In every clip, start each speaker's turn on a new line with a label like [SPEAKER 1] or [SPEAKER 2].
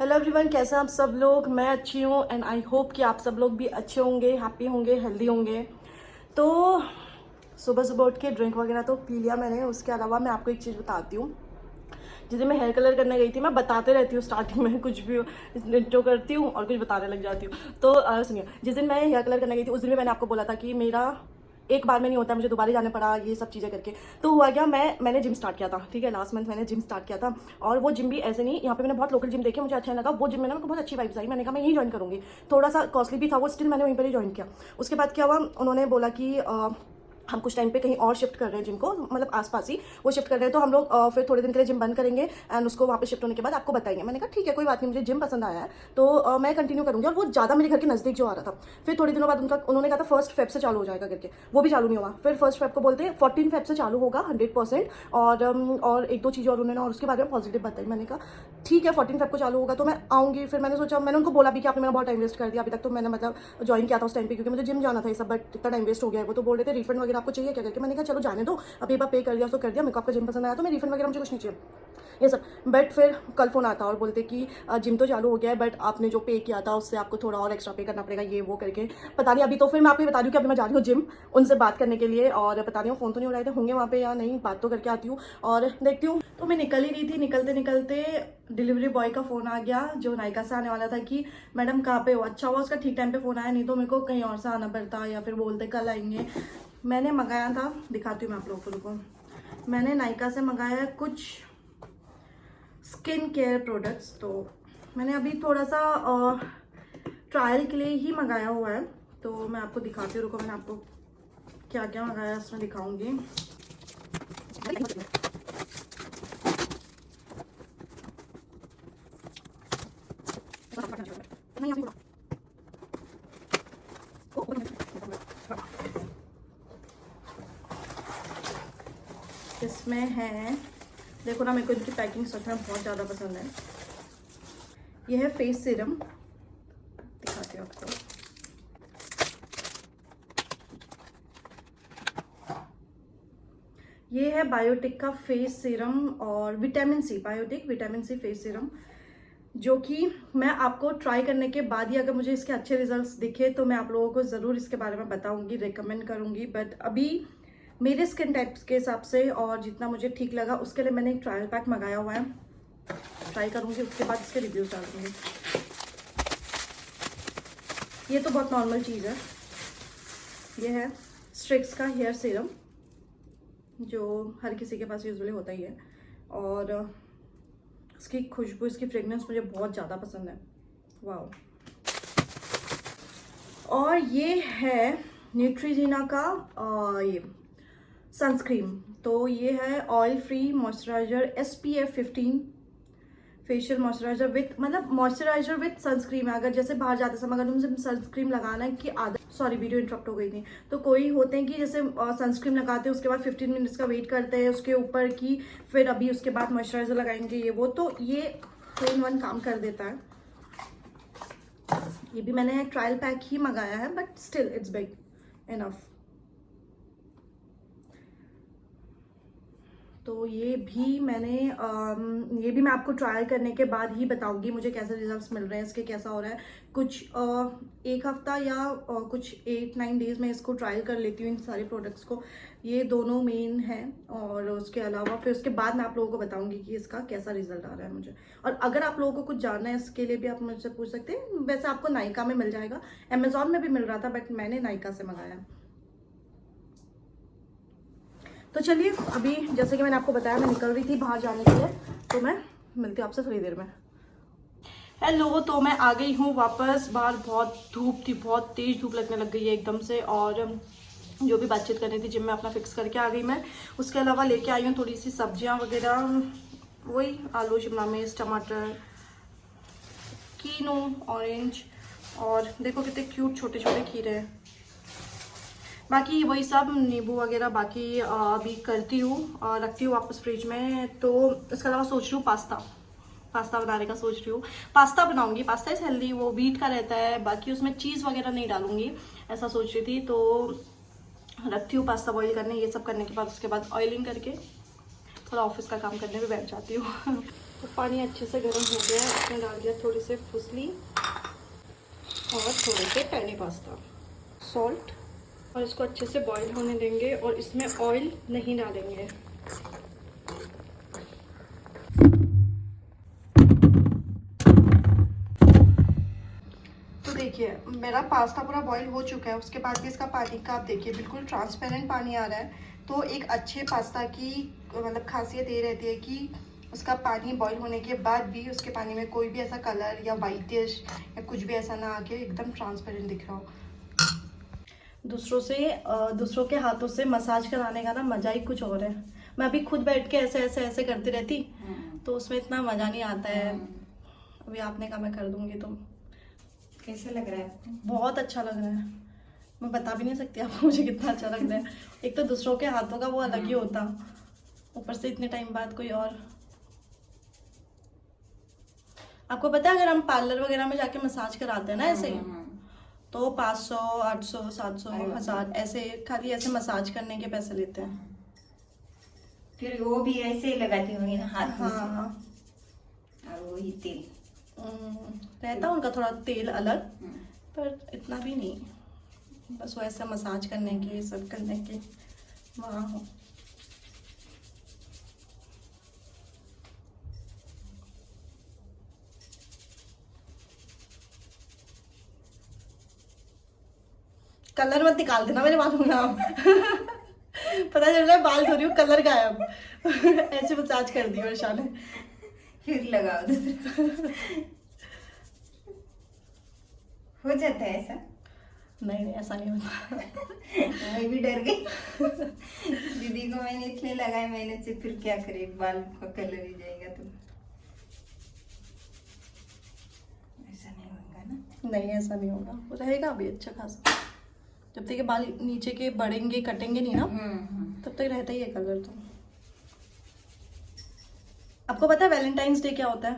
[SPEAKER 1] Hello everyone, कैसे हैं आप सब लोग। मैं अच्छी हूँ एंड आई होप कि आप सब लोग भी अच्छे होंगे, हैप्पी होंगे, हेल्दी होंगे। तो सुबह सुबह उठ के ड्रिंक वगैरह तो पी लिया मैंने। उसके अलावा मैं आपको एक चीज़ बताती हूँ। जिस दिन मैं हेयर कलर करने गई थी, मैं बताते रहती हूँ स्टार्टिंग में कुछ भी इंट्रो करती हूँ और कुछ बताने लग जाती हूँ। तो सुनिए, जिस दिन मैं हेयर कलर करने गई थी उस दिन भी मैंने आपको बोला था कि मेरा एक बार में नहीं होता, मुझे दोबारा जाना पड़ा ये सब चीज़ें करके। तो हुआ क्या, मैंने जिम स्टार्ट किया था, ठीक है। लास्ट मंथ मैंने जिम स्टार्ट किया था और वो जिम भी ऐसे नहीं, यहाँ पे मैंने बहुत लोकल जिम देखे, मुझे अच्छा लगा वो जिम में ना, मेरे को बहुत अच्छी वाइब्स आई। मैंने कहा मैं यही ज्वाइन करूँगी। थोड़ा सा कॉस्टली भी था वो, स्टिल मैंने वहीं पर ही ज्वाइन किया। उसके बाद क्या हुआ, उन्होंने बोला कि हम कुछ टाइम पे कहीं और शिफ्ट कर रहे हैं जिम को, मतलब आसपास ही वो शिफ्ट कर रहे हैं। तो हम लोग फिर थोड़े दिन के लिए जिम बंद करेंगे एंड उसको वहाँ पे शिफ्ट होने के बाद आपको बताएंगे। मैंने कहा ठीक है, कोई बात नहीं, मुझे जिम पसंद आया है तो मैं कंटिन्यू करूँगी। और वो ज़्यादा मेरे घर के नज़दीक जो आ रहा था। फिर थोड़े दिनों बाद उन्होंने कहा था 1 फेब से चालू हो जाएगा करके, वो भी चालू नहीं हुआ। फिर 1 फेब को बोलते 14 फेब से चालू होगा 100%। और एक दो चीज़ें और उन्होंने और उसके बारे में पॉजिटिव बताई। मैंने कहा ठीक है 14 फेब को चालू होगा तो मैं आऊँगी। फिर मैंने सोचा, मैंने उनको बोला भी कि आपने मेरा बहुत टाइम वेस्ट कर दिया अभी तक। तो मैंने मतलब ज्वाइन किया था उस टाइम पे क्योंकि मुझे जिम जाना था ये सब, बट इतना टाइम वेस्ट हो गया है। वो तो बोल रहे थे रिफंड वगैरह आपको चाहिए क्या करके। मैंने कहा चलो जाने दो, अब एक बार पे कर दिया तो कर दिया, मेरे को आपका जिम पसंद आया तो मैं रिफंड वगैरह मुझे कुछ नहीं चाहिए ये सब। बट फिर कल फोन आता और बोलते कि जिम तो चालू हो गया है बट आपने जो पे किया था उससे आपको थोड़ा और एक्स्ट्रा पे करना पड़ेगा, ये वो करके। पता नहीं अभी। तो फिर मैं आपको बता दूँ कि अभी मैं जा रही हूँ जिम उनसे बात करने के लिए। और पता नहीं वो फ़ोन तो नहीं उठाए थे, होंगे वहाँ पे या नहीं, बात तो करके आती हूँ और देखती हूँ। तो मैं निकल ही रही थी, निकलते निकलते डिलीवरी बॉय का फ़ोन आ गया जो नायका से आने वाला था कि मैडम कहाँ पे हो। अच्छा हुआ उसका ठीक टाइम पे फ़ोन आया, नहीं तो मेरे को कहीं और से आना पड़ता या फिर बोलते कल आएंगे। मैंने मंगाया था, दिखाती हूँ मैं आप लोगों को, रुको। मैंने नायका से मंगाया है कुछ स्किन केयर प्रोडक्ट्स। तो मैंने अभी थोड़ा सा ट्रायल के लिए ही मंगाया हुआ है। तो मैं आपको दिखाती हूँ, रुको। मैंने आपको क्या क्या मंगाया उसमें दिखाऊंगी। इसमें है, देखो ना, मेरे को इनकी पैकिंग सच में बहुत ज़्यादा पसंद है। ये है फेस सीरम, दिखाती हूँ आपको। ये है बायोटिक का फेस सीरम और vitamin C, Biotique vitamin C face serum, जो कि मैं आपको ट्राई करने के बाद ही अगर मुझे इसके अच्छे रिजल्ट्स दिखे तो मैं आप लोगों को ज़रूर इसके बारे में बताऊंगी, रिकमेंड करूंगी। बट अभी मेरे स्किन टाइप के हिसाब से और जितना मुझे ठीक लगा उसके लिए मैंने एक ट्रायल पैक मंगाया हुआ है। ट्राई करूंगी, उसके बाद इसके रिव्यूज डालूंगी। ये तो बहुत नॉर्मल चीज़ है। ये है स्ट्रिक्स का हेयर सीरम, जो हर किसी के पास यूजुअली होता ही है। और इसकी खुशबू, इसकी फ्रेगनेंस मुझे बहुत ज़्यादा पसंद है, वाह। और ये है न्यूट्रीजिना का ये सनस्क्रीन। तो ये है oil free moisturiser SPF 15 facial moisturiser with, मतलब मॉइस्चराइजर विथ सनस्क्रीन है। अगर जैसे बाहर जाते समय अगर तुमसे सनस्क्रीन लगाना है कि आधा, सॉरी वीडियो इंटरप्ट हो गई थी। तो कोई होते हैं कि जैसे सनस्क्रीन लगाते हैं उसके बाद 15 मिनट्स का वेट करते हैं उसके ऊपर की, फिर अभी उसके बाद मॉइस्चराइजर लगाएंगे ये वो। तो ये 2 in 1 काम कर देता है। ये भी मैंने ट्रायल पैक ही मंगाया है but still it's big enough. तो ये भी मैं आपको ट्रायल करने के बाद ही बताऊंगी मुझे कैसे रिजल्ट्स मिल रहे हैं इसके, कैसा हो रहा है। कुछ एक हफ्ता या कुछ 8-9 डेज में इसको ट्रायल कर लेती हूँ इन सारे प्रोडक्ट्स को। ये दोनों मेन हैं और उसके अलावा फिर उसके बाद मैं आप लोगों को बताऊंगी कि इसका कैसा रिजल्ट आ रहा है मुझे। और अगर आप लोगों को कुछ जानना है इसके लिए भी आप मुझसे पूछ सकते हैं। वैसे आपको नायका में मिल जाएगा, अमेजोन में भी मिल रहा था बट मैंने नायका से मंगाया। तो चलिए, अभी जैसे कि मैंने आपको बताया मैं निकल रही थी बाहर जाने के लिए, तो मैं मिलती हूँ आपसे थोड़ी देर में। हेलो, तो मैं आ गई हूँ वापस। बाहर बहुत धूप थी, बहुत तेज धूप लगने लग गई है एकदम से। और जो भी बातचीत करनी थी जिम में अपना फिक्स करके आ गई मैं। उसके अलावा लेके आई हूँ थोड़ी सी सब्जियाँ वगैरह, वही आलू, शिमला मिर्च, टमाटर, कीनू, ऑरेंज, और देखो कितने क्यूट छोटे छोटे खीरे हैं। बाकी वही सब नींबू वगैरह बाकी अभी करती हूँ और रखती हूँ वापस फ्रिज में। तो इसके अलावा सोच रही हूँ पास्ता बनाने का सोच रही हूँ। पास्ता बनाऊंगी, पास्ता इज हेल्दी, वो व्हीट का रहता है। बाकी उसमें चीज़ वगैरह नहीं डालूंगी, ऐसा सोच रही थी। तो रखती हूँ पास्ता बॉईल करने, ये सब करने के बाद उसके बाद ऑयलिंग करके थोड़ा ऑफिस का काम करने में बैठ जाती हूँ। तो पानी अच्छे से गर्म हो गया है, इसमें डाल दिया थोड़ी सी फुसली और थोड़े से पेनी पास्ता, सॉल्ट, और इसको अच्छे से बॉईल होने देंगे और इसमें ऑयल नहीं डालेंगे। तो देखिए मेरा पास्ता पूरा बॉईल हो चुका है, उसके बाद भी इसका पानी का आप देखिए बिल्कुल ट्रांसपेरेंट पानी आ रहा है। तो एक अच्छे पास्ता की मतलब खासियत ये रहती है कि उसका पानी बॉईल होने के बाद भी उसके पानी में कोई भी ऐसा कलर या वाइटिश या कुछ भी ऐसा ना आके एकदम ट्रांसपेरेंट दिख रहा हो। दूसरों के हाथों से मसाज कराने का ना मज़ा ही कुछ और है। मैं अभी खुद बैठ के ऐसे ऐसे ऐसे करती रहती तो उसमें इतना मज़ा नहीं आता है। अभी आपने कहा मैं कर दूंगी। तो
[SPEAKER 2] कैसा लग रहा है आपको?
[SPEAKER 1] बहुत अच्छा लग रहा है, मैं बता भी नहीं सकती आपको मुझे कितना अच्छा लग रहा है। एक तो दूसरों के हाथों का वो अलग ही होता, ऊपर से इतने टाइम बाद कोई और। आपको पता है अगर हम पार्लर वगैरह में जाके मसाज कराते हैं ना ऐसे, तो 500, 800, 700, 1000 ऐसे खाली ऐसे मसाज करने के पैसे लेते हैं।
[SPEAKER 2] फिर वो भी ऐसे ही लगाती होंगी ना हाथ में
[SPEAKER 1] हाँ,
[SPEAKER 2] और वही तेल
[SPEAKER 1] रहता उनका थोड़ा तेल अलग, पर इतना भी नहीं, बस वो ऐसे मसाज करने के सब करने के वहाँ हो। कलर मत निकाल देना मेरे बालों में आप। पता चल रहा है बाल धो रही हूँ कलर गायब। ऐसे मसाज कर दी वर्षा ने।
[SPEAKER 2] फिर लगाओ दूसरा। हो जाता है ऐसा?
[SPEAKER 1] नहीं नहीं ऐसा नहीं होता।
[SPEAKER 2] मैं भी डर गई। दीदी को मैंने इसलिए लगाया मेहनत से, फिर क्या करे बाल का कलर ही जाएगा तो ऐसा नहीं होगा ना?
[SPEAKER 1] नहीं ऐसा नहीं होगा, वो रहेगा अभी अच्छा खासा। जब तक ये बाल नीचे के बढ़ेंगे कटेंगे नहीं ना तब तक रहता ही है कलर। तो आपको पता है वैलेंटाइंस डे क्या होता है?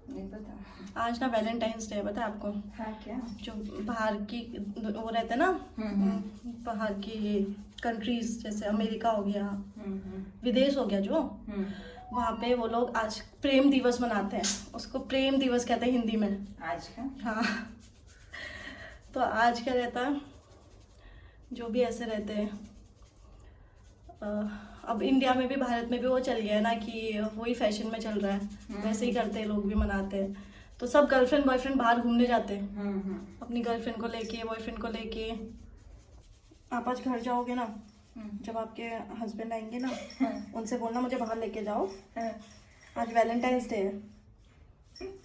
[SPEAKER 2] नहीं पता।
[SPEAKER 1] आज ना वैलेंटाइंस डे है, पता है आपको?
[SPEAKER 2] हाँ क्या?
[SPEAKER 1] जो बाहर की वो रहते हैं ना, बाहर की कंट्रीज जैसे अमेरिका हो गया, विदेश हो गया, जो वहाँ पे वो लोग आज प्रेम दिवस मनाते हैं। उसको प्रेम दिवस कहते हैं हिंदी में।
[SPEAKER 2] आज का?
[SPEAKER 1] हाँ। तो आज क्या रहता है, जो भी ऐसे रहते हैं, अब इंडिया में भी भारत में भी वो चल गया है ना कि वही फैशन में चल रहा है, वैसे ही करते हैं लोग भी मनाते हैं। तो सब गर्लफ्रेंड बॉयफ्रेंड बाहर घूमने जाते हैं अपनी गर्लफ्रेंड को लेके बॉयफ्रेंड को लेके। आप आज घर जाओगे ना, जब आपके हस्बैंड आएंगे ना, उनसे बोलना मुझे बाहर लेके जाओ, आज वैलेंटाइंस डे है,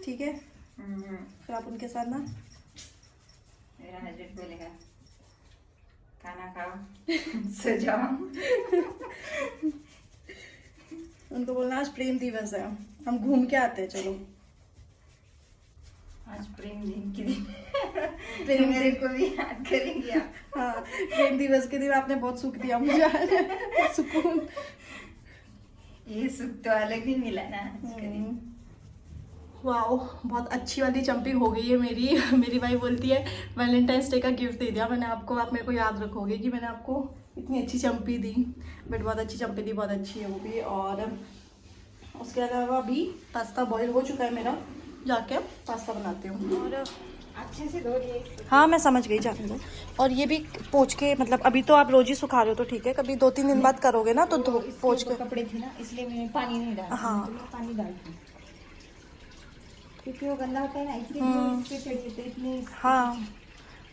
[SPEAKER 1] ठीक है? फिर आप उनके साथ ना,
[SPEAKER 2] मेरा हस्बैंड बोलेगा खाना खाओ सो जाओ।
[SPEAKER 1] उनको बोलना आज प्रेम दिवस है, हम घूम के आते हैं, चलो।
[SPEAKER 2] आज प्रेम दिन के दिन
[SPEAKER 1] प्रेम
[SPEAKER 2] मेरे को भी याद करेंगे आप।
[SPEAKER 1] हाँ, प्रेम दिवस के दिन आपने बहुत सुख दिया मुझे आज, सुकून।
[SPEAKER 2] ये सुख तो अलग ही मिला ना आज के दिन।
[SPEAKER 1] वाओ, बहुत अच्छी वाली चंपी हो गई है मेरी। मेरी भाई बोलती है वैलेंटाइंस डे का गिफ्ट दे दिया मैंने आपको, आप मेरे को याद रखोगे कि मैंने आपको इतनी अच्छी चंपी दी। बट बहुत अच्छी चंपी दी, बहुत अच्छी है वो भी। और उसके अलावा भी पास्ता बॉईल हो चुका है मेरा, जाके पास्ता बनाती हूँ। और
[SPEAKER 2] अच्छे से धो लिए इसको।
[SPEAKER 1] हाँ मैं समझ गई, जाने दो। और ये भी पोंछ के, मतलब अभी तो आप रोज ही सुखा रहे हो तो ठीक है, कभी 2-3 दिन बाद करोगे ना तो पोंछ के।
[SPEAKER 2] कपड़े थे ना इसलिए मैंने पानी नहीं डाला।
[SPEAKER 1] हाँ।
[SPEAKER 2] तो मैं पानी डालती हूँ क्योंकि वो गंदा होता है ना, इसलिए इसके चाहिए तो इसलिए।
[SPEAKER 1] हाँ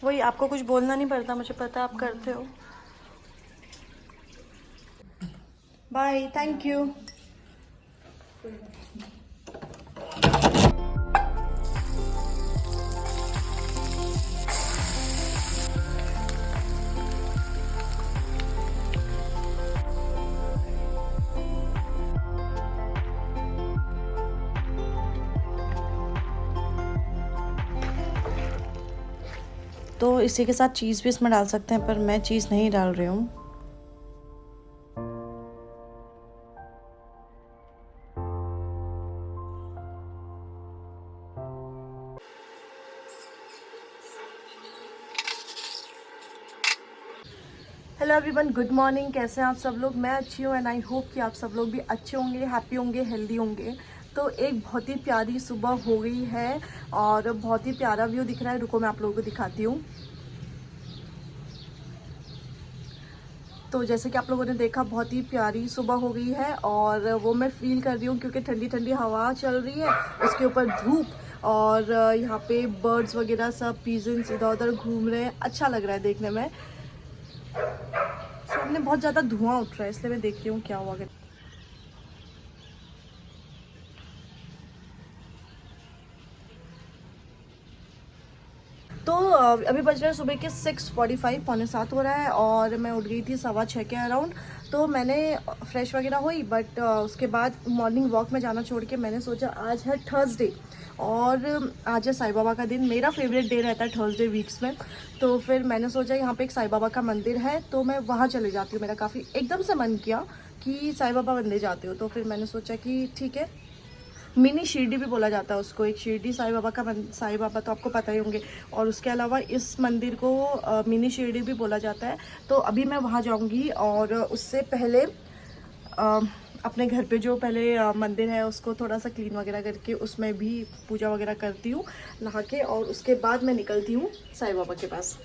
[SPEAKER 1] वही, आपको कुछ बोलना नहीं पड़ता, मुझे पता है आप करते हो। Bye, thank you. तो इसी के साथ चीज़ भी इसमें डाल सकते हैं, पर मैं चीज़ नहीं डाल रही हूँ। Hello everyone, good morning. कैसे हैं आप सब लोग? मैं अच्छी हूँ एंड आई होप कि आप सब लोग भी अच्छे होंगे, हैप्पी होंगे, हेल्दी होंगे। तो एक बहुत ही प्यारी सुबह हो गई है और बहुत ही प्यारा व्यू दिख रहा है। रुको मैं आप लोगों को दिखाती हूँ। तो जैसे कि आप लोगों ने देखा, बहुत ही प्यारी सुबह हो गई है और वो मैं फील कर रही हूँ क्योंकि ठंडी ठंडी हवा चल रही है, उसके ऊपर धूप और यहाँ पे बर्ड्स वगैरह सब पीजन्स इधर उधर घूम रहे हैं। अच्छा लग रहा है देखने में। सामने बहुत ज़्यादा धुआं उठ रहा है, इसलिए मैं देख रही हूँ क्या हुआ। तो अभी बज रहे हैं सुबह के 6:45, पौने 7 हो रहा है और मैं उठ गई थी 6:15 के अराउंड। तो मैंने फ्रेश वगैरह हुई, बट उसके बाद मॉर्निंग वॉक में जाना छोड़ के मैंने सोचा आज है थर्सडे और आज है साईं बाबा का दिन। मेरा फेवरेट डे रहता है थर्सडे वीक्स में। तो फिर मैंने सोचा यहाँ पे एक साईं बाबा का मंदिर है तो मैं वहाँ चले जाती हूँ। मेरा काफ़ी एकदम से मन किया कि साईं बाबा मंदिर जाते हो, तो फिर मैंने सोचा कि ठीक है। मिनी शिरडी भी बोला जाता है उसको, एक शिरडी साईं बाबा का साईं बाबा तो आपको पता ही होंगे, और उसके अलावा इस मंदिर को मिनी शिरडी भी बोला जाता है। तो अभी मैं वहाँ जाऊँगी और उससे पहले अपने घर पे जो पहले मंदिर है उसको थोड़ा सा क्लीन वगैरह करके उसमें भी पूजा वगैरह करती हूँ नहा के, और उसके बाद मैं निकलती हूँ साईं बाबा के पास।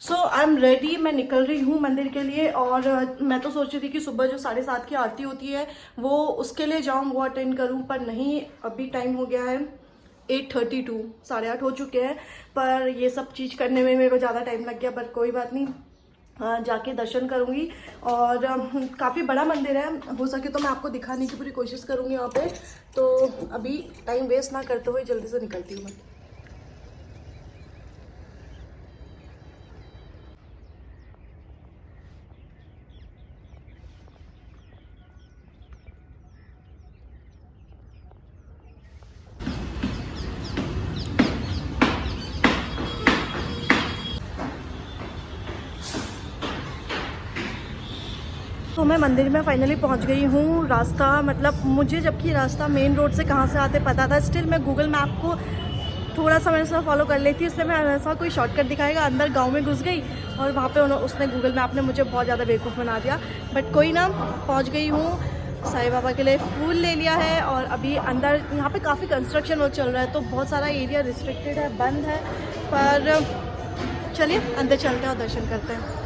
[SPEAKER 1] सो आई एम रेडी, मैं निकल रही हूँ मंदिर के लिए। और मैं तो सोच रही थी कि सुबह जो 7:30 की आरती होती है वो उसके लिए जाऊँ, वो अटेंड करूँ, पर नहीं, अभी टाइम हो गया है 8:32, 8:30 हो चुके हैं। पर ये सब चीज़ करने में मेरे को ज़्यादा टाइम लग गया, पर कोई बात नहीं, जाके दर्शन करूँगी। और काफ़ी बड़ा मंदिर है, हो सके तो मैं आपको दिखाने की पूरी कोशिश करूँगी यहाँ पे। तो अभी टाइम वेस्ट ना करते हुए जल्दी से निकलती हूँ मैं। तो मैं मंदिर में फाइनली पहुंच गई हूँ। रास्ता मतलब मुझे जबकि रास्ता मेन रोड से कहाँ से आते पता था, स्टिल मैं गूगल मैप को थोड़ा सा मैंने फॉलो कर लेती, इसलिए मैं ऐसा कोई शॉर्टकट दिखाएगा अंदर गांव में घुस गई और वहाँ पे उसने गूगल मैप ने मुझे बहुत ज़्यादा बेवकूफ़ बना दिया। बट कोई ना, पहुँच गई हूँ। साईं बाबा के लिए फूल ले लिया है और अभी अंदर यहाँ पे काफ़ी कंस्ट्रक्शन वर्क चल रहा है तो बहुत सारा एरिया रिस्ट्रिक्टेड है, बंद है। पर चलिए अंदर चलते हैं और दर्शन करते हैं।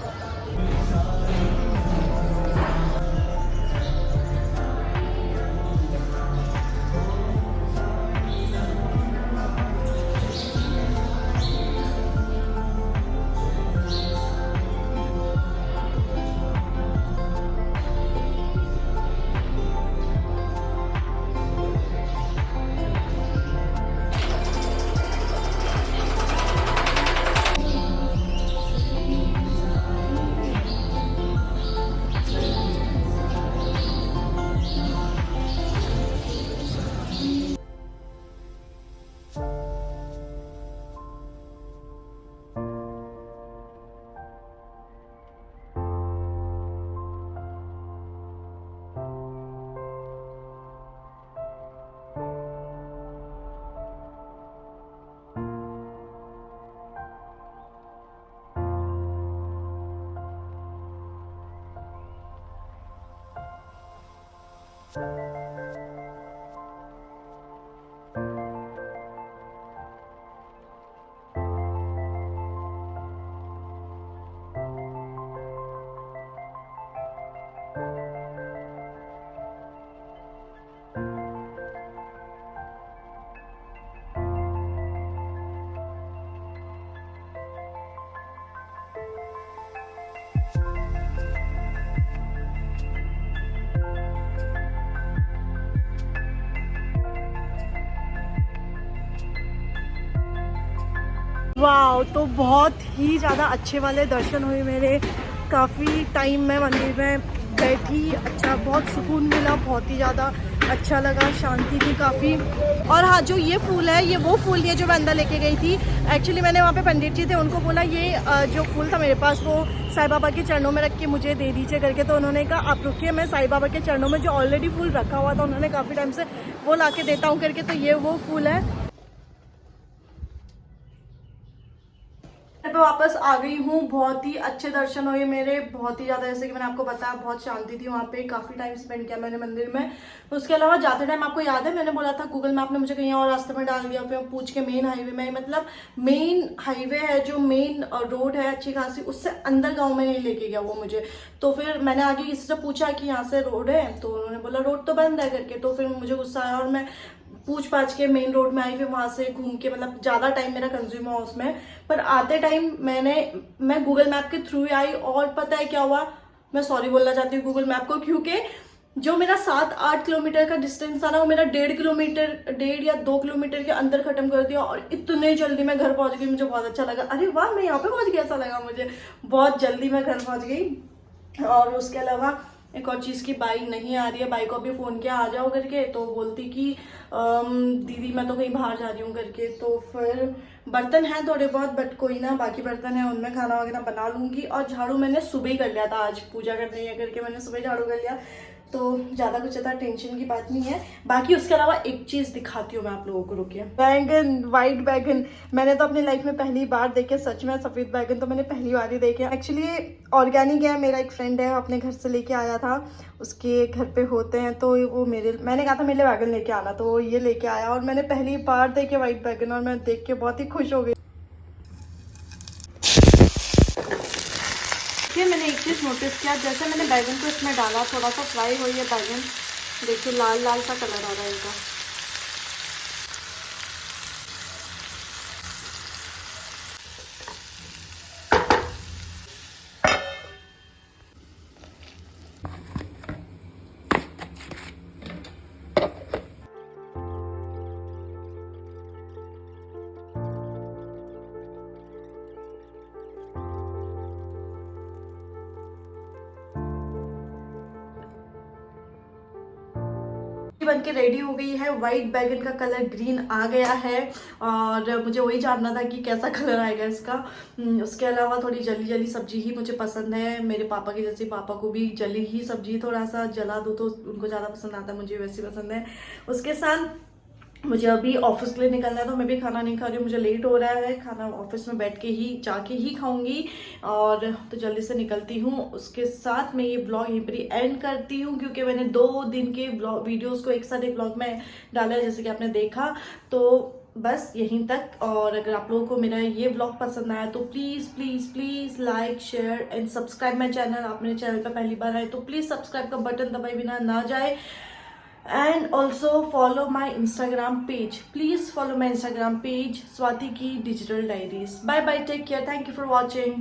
[SPEAKER 1] वाह, तो बहुत ही ज़्यादा अच्छे वाले दर्शन हुए मेरे। काफ़ी टाइम मैं मंदिर में बैठी, अच्छा बहुत सुकून मिला, बहुत ही ज़्यादा अच्छा लगा, शांति थी काफ़ी। और हाँ, जो ये फूल है ये वो फूल है जो मैं अंदर लेके गई थी। एक्चुअली मैंने वहाँ पे पंडित जी थे, उनको बोला ये जो फूल था मेरे पास वो साईं बाबा के चरणों में रख के मुझे दे दीजिए करके। तो उन्होंने कहा आप रुकिए, मैं साईं बाबा के चरणों में जो ऑलरेडी फूल रखा हुआ था उन्होंने काफ़ी टाइम से, वो ला के देता हूँ करके। तो ये वो फूल है। मैं वापस आ गई हूँ, बहुत ही अच्छे दर्शन हुए मेरे, बहुत ही ज़्यादा, जैसे कि मैंने आपको बताया बहुत शांति थी वहाँ पे, काफ़ी टाइम स्पेंड किया मैंने मंदिर में। उसके अलावा जाते टाइम आपको याद है मैंने बोला था गूगल मैप ने मुझे कहीं और रास्ते में डाल दिया, फिर पूछ के मेन हाईवे में, मतलब मेन हाईवे है जो मेन रोड है अच्छी खासी, उससे अंदर गाँव में नहीं लेके गया वो मुझे। तो फिर मैंने आगे किसी से पूछा कि यहाँ से रोड है, तो उन्होंने बोला रोड तो बंद है करके। तो फिर मुझे गुस्सा आया और मैं पूछ पाछ के मेन रोड में आई, फिर वहां से घूम के, मतलब ज़्यादा टाइम मेरा कंज्यूम हुआ उसमें। पर आते टाइम मैं गूगल मैप के थ्रू ही आई, और पता है क्या हुआ, मैं सॉरी बोलना चाहती हूँ गूगल मैप को, क्योंकि जो मेरा 7-8 किलोमीटर का डिस्टेंस था ना, वो मेरा 1.5 किलोमीटर, 1.5 या 2 किलोमीटर के अंदर खत्म कर दिया, और इतने जल्दी मैं घर पहुंच गई, मुझे बहुत अच्छा लगा। अरे वाह, मैं यहाँ पे पहुंच गई, ऐसा लगा मुझे, बहुत जल्दी मैं घर पहुंच गई। और उसके अलावा एक और चीज़ की, बाई नहीं आ रही है, बाई को अभी फ़ोन किया आ जाओ करके, तो बोलती कि दीदी मैं तो कहीं बाहर जा रही हूँ करके। तो फिर बर्तन हैं थोड़े बहुत, बट कोई ना, बाकी बर्तन है उनमें खाना वगैरह बना लूँगी। और झाड़ू मैंने सुबह ही कर लिया था, आज पूजा करनी है करके मैंने सुबह झाड़ू कर लिया, तो ज़्यादा कुछ ज़्यादा टेंशन की बात नहीं है। बाकी उसके अलावा एक चीज़ दिखाती हूँ मैं आप लोगों को, रुकिए। बैगन, वाइट बैगन, मैंने तो अपनी लाइफ में पहली बार देखे, सच में सफ़ेद बैगन तो मैंने पहली बार ही देखे। एक्चुअली ऑर्गेनिक है, मेरा एक फ्रेंड है अपने घर से लेके आया था, उसके घर पे होते हैं, तो वो मैंने कहा था मेरे लिए बैगन लेके आना, तो वो ये लेके आया, और मैंने पहली बार देखे वाइट बैगन, और मैं देख के बहुत ही खुश हो गई। मैंने एक चीज़ नोटिस किया, जैसे मैंने बैगन को इसमें डाला, थोड़ा सा फ्राई हुई है बैगन, देखिए लाल लाल सा कलर आ रहा है इनका। बन के रेडी हो गई है, वाइट बैगन का कलर ग्रीन आ गया है, और मुझे वही जानना था कि कैसा कलर आएगा इसका। उसके अलावा थोड़ी जली जली सब्जी ही मुझे पसंद है, मेरे पापा की जैसे, पापा को भी जली ही सब्जी, थोड़ा सा जला दो तो उनको ज़्यादा पसंद आता है, मुझे वैसी पसंद है। उसके साथ मुझे अभी ऑफिस के लिए निकलना है, तो मैं भी खाना नहीं खा रही हूँ, मुझे लेट हो रहा है, खाना ऑफिस में बैठ के ही जाके ही खाऊंगी, और तो जल्दी से निकलती हूँ। उसके साथ मैं ये ब्लॉग यहीं पर ही एंड करती हूँ, क्योंकि मैंने 2 दिन के वीडियोस को एक साथ एक ब्लॉग में डाला है, जैसे कि आपने देखा। तो बस यहीं तक, और अगर आप लोगों को मेरा ये ब्लॉग पसंद आया तो please please please like, share and subscribe my channel. आप मेरे चैनल पर पहली बार आए तो प्लीज़ सब्सक्राइब का बटन दबाए बिना ना जाए, and also follow my Instagram page. Please follow my Instagram page, Swati Ki Digital Diaries. Bye bye, take care, thank you for watching.